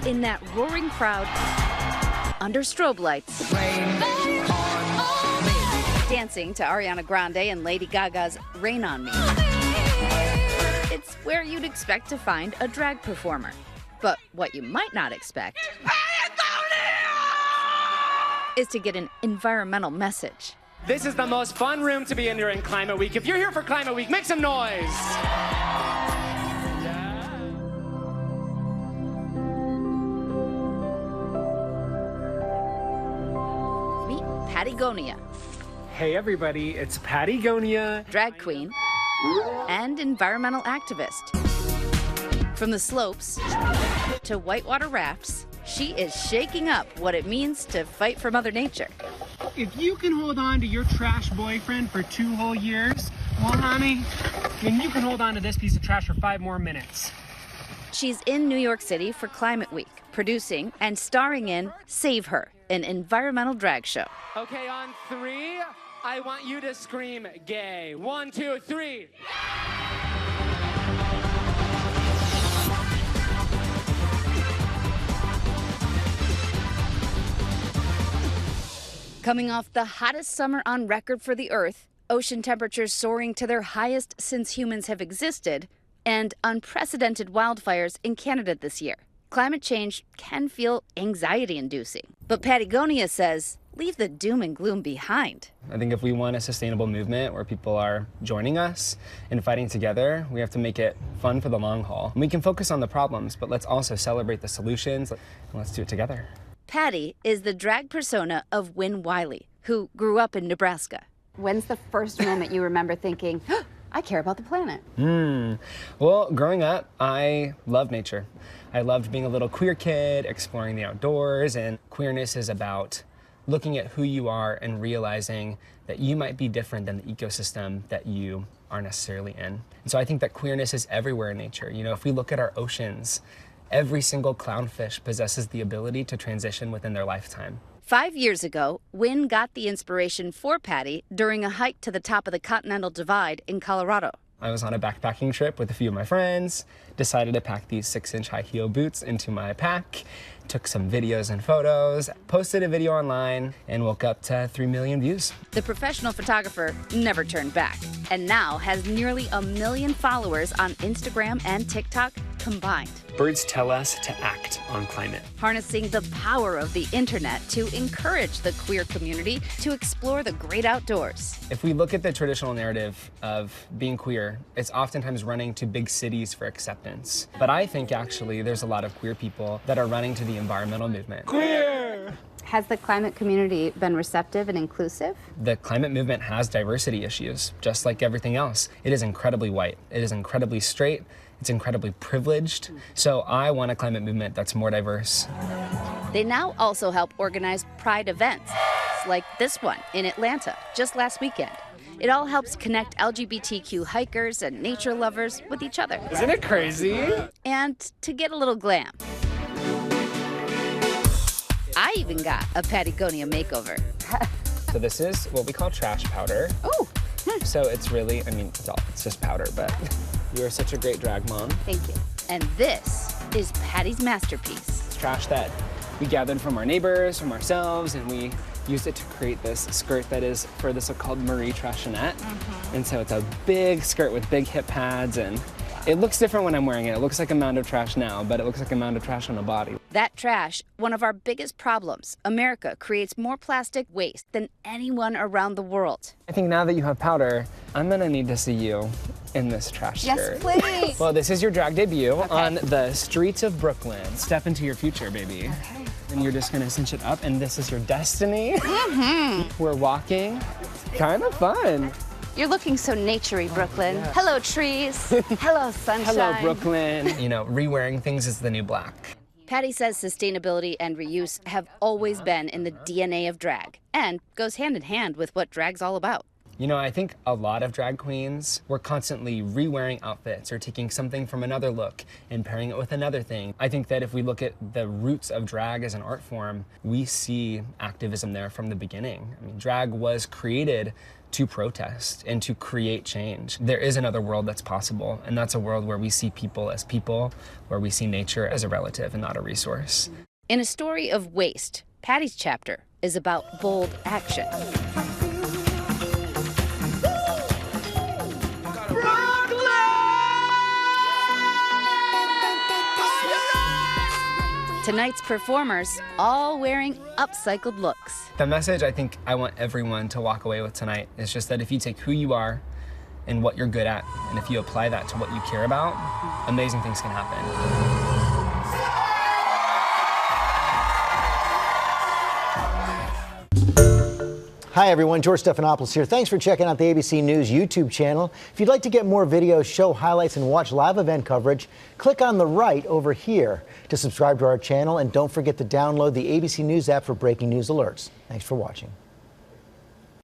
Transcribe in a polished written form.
in that roaring crowd under strobe lights, dancing to Ariana Grande and Lady Gaga's Rain on Me. It's where you'd expect to find a drag performer. But what you might not expect is to get an environmental message. This is the most fun room to be in during Climate Week. If you're here for Climate Week, make some noise. Meet Pattie Gonia. Hey everybody, it's Pattie Gonia. Drag queen and environmental activist. From the slopes to whitewater rafts, she is shaking up what it means to fight for Mother Nature. If you can hold on to your trash boyfriend for 2 whole years, well, honey, then you can hold on to this piece of trash for 5 more minutes. She's in New York City for Climate Week, producing and starring in Save Her, an environmental drag show. Okay, on 3, I want you to scream gay. 1, 2, 3. Coming off the hottest summer on record for the Earth, ocean temperatures soaring to their highest since humans have existed, and unprecedented wildfires in Canada this year, climate change can feel anxiety-inducing. But Pattie Gonia says, leave the doom and gloom behind. I think if we want a sustainable movement where people are joining us and fighting together, we have to make it fun for the long haul. We can focus on the problems, but let's also celebrate the solutions, and let's do it together. Pattie is the drag persona of Wynn Wiley, who grew up in Nebraska. When's the first moment you remember thinking, oh, I care about the planet? Well, growing up, I loved nature. I loved being a little queer kid, exploring the outdoors, and queerness is about looking at who you are and realizing that you might be different than the ecosystem that you are necessarily in. And so I think that queerness is everywhere in nature. You know, if we look at our oceans, every single clownfish possesses the ability to transition within their lifetime. 5 years ago, Wynn got the inspiration for Pattie during a hike to the top of the Continental Divide in Colorado. I was on a backpacking trip with a few of my friends, decided to pack these 6-inch high heel boots into my pack, took some videos and photos, posted a video online, and woke up to 3 million views. The professional photographer never turned back, and now has nearly 1 million followers on Instagram and TikTok combined. Birds tell us to act on climate. Harnessing the power of the internet to encourage the queer community to explore the great outdoors. If we look at the traditional narrative of being queer, it's oftentimes running to big cities for acceptance. But I think actually there's a lot of queer people that are running to the environmental movement. Queer! Has the climate community been receptive and inclusive? The climate movement has diversity issues, just like everything else. It is incredibly white. It is incredibly straight. It's incredibly privileged. So I want a climate movement that's more diverse. They now also help organize pride events, like this one in Atlanta, just last weekend. It all helps connect LGBTQ hikers and nature lovers with each other. Isn't it crazy? And to get a little glam, I even got a Pattie Gonia makeover. So this is what we call trash powder. Oh. So it's really, it's just powder, but you are such a great drag mom. Thank you. And this is Pattie's masterpiece. It's trash that we gathered from our neighbors, from ourselves, and we used it to create this skirt that is for the so-called Marie Trashonette. And so it's a big skirt with big hip pads, and it looks different when I'm wearing it. It looks like a mound of trash now, but it looks like a mound of trash on a body. That trash, one of our biggest problems. America creates more plastic waste than anyone around the world. I think now that you have powder, I'm gonna need to see you in this trash skirt. Yes, please. Well, this is your drag debut on the streets of Brooklyn. Step into your future, baby. Okay. And you're just gonna cinch it up, and this is your destiny. We're walking. Kind of fun. You're looking so naturey, Brooklyn. Hello, trees. Hello, sunshine. Hello, Brooklyn. You know, re-wearing things is the new black. Pattie says sustainability and reuse have always been in the DNA of drag and goes hand in hand with what drag's all about. You know, I think a lot of drag queens were constantly re-wearing outfits or taking something from another look and pairing it with another thing. I think that if we look at the roots of drag as an art form, we see activism there from the beginning. I mean, drag was created to protest and to create change. There is another world that's possible, and that's a world where we see people as people, where we see nature as a relative and not a resource. In a story of waste, Pattie's chapter is about bold action. Tonight's performers all wearing upcycled looks. The message I think I want everyone to walk away with tonight is just that if you take who you are and what you're good at, and if you apply that to what you care about, amazing things can happen. Hi everyone, George Stephanopoulos here. Thanks for checking out the ABC News YouTube channel. If you'd like to get more videos, show highlights, and watch live event coverage, click on the right over here to subscribe to our channel, and don't forget to download the ABC News app for breaking news alerts. Thanks for watching.